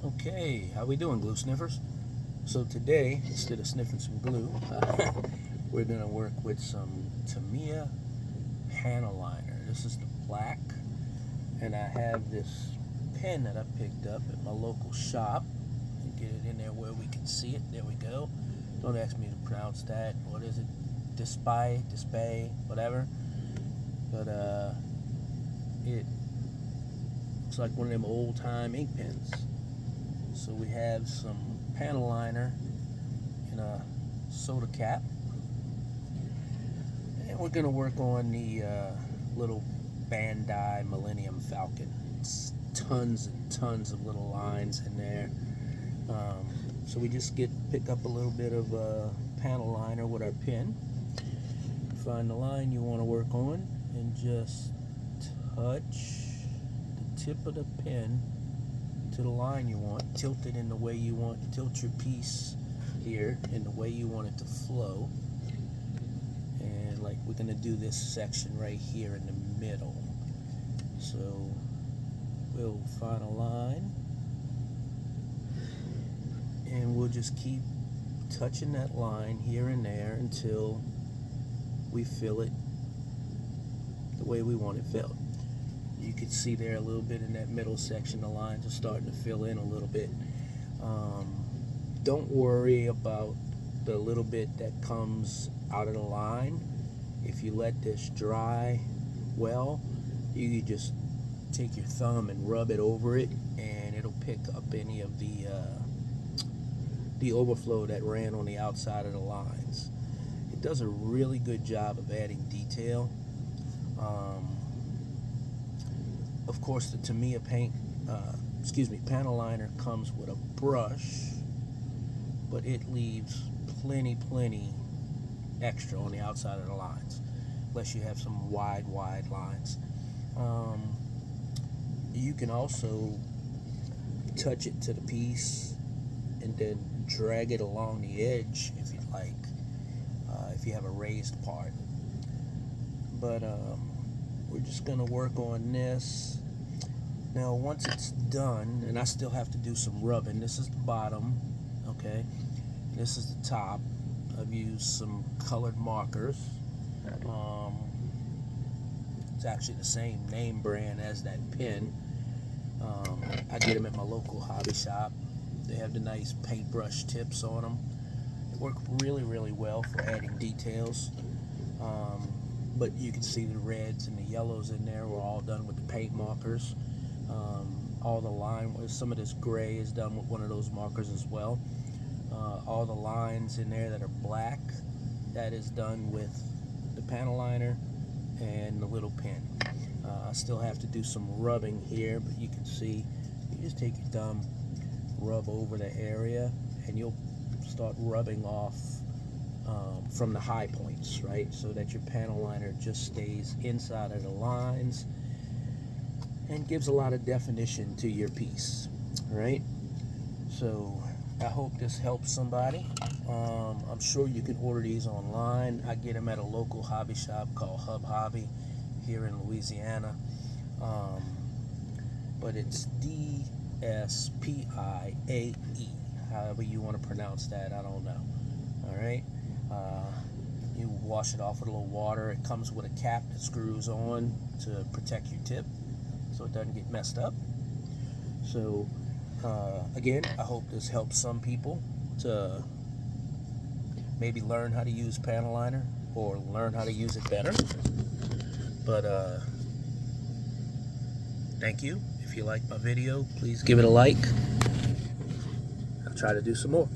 Okay, how we doing, glue sniffers? So today, instead of sniffing some glue, we're gonna work with some Tamiya panel liner. This is the black, and I have this pen that I picked up at my local shop. And get it in there where we can see it. There we go. Don't ask me to pronounce that. What is it? Dispay, whatever. But it's like one of them old-time ink pens. So we have some panel liner in a soda cap, and we're gonna work on the little Bandai Millennium Falcon. It's tons and tons of little lines in there. So we just pick up a little bit of panel liner with our pen, find the line you want to work on, and just touch the tip of the pen to the line you want. Tilt it in the way you want. Tilt your piece here in the way you want it to flow. And like we're gonna do this section right here in the middle. So we'll find a line, and we'll just keep touching that line here and there until we fill it the way we want it filled. You can see there a little bit in that middle section, the lines are starting to fill in a little bit. Don't worry about the little bit that comes out of the line. If you let this dry well, you can just take your thumb and rub it over it, and it'll pick up any of the overflow that ran on the outside of the lines. It does a really good job of adding detail. Of course, the Tamiya panel liner comes with a brush, but it leaves plenty extra on the outside of the lines, unless you have some wide lines. You can also touch it to the piece and then drag it along the edge if you'd like, if you have a raised part. But we're just gonna work on this. Now once it's done, and I still have to do some rubbing. This is the bottom, okay? This is the top. I've used some colored markers. It's actually the same name brand as that pen. I get them at my local hobby shop. They have the nice paintbrush tips on them. They work really well for adding details. But you can see the reds and the yellows in there were all done with the paint markers. All the line, some of this gray is done with one of those markers as well. All the lines in there that are black, that is done with the panel liner and the little pen. I still have to do some rubbing here, but you can see, you just take your thumb, rub over the area, and you'll start rubbing off from the high points, right? So that your panel liner just stays inside of the lines and gives a lot of definition to your piece, right? So I hope this helps somebody. I'm sure you can order these online. I get them at a local hobby shop called Hub Hobby here in Louisiana. But it's D-S-P-I-A-E, however you want to pronounce that, I don't know. All right. You wash it off with a little water. It comes with a cap that screws on to protect your tip so it doesn't get messed up. So again, I hope this helps some people to maybe learn how to use panel liner or learn how to use it better. But thank you. If you like my video, please give it a like. I'll try to do some more.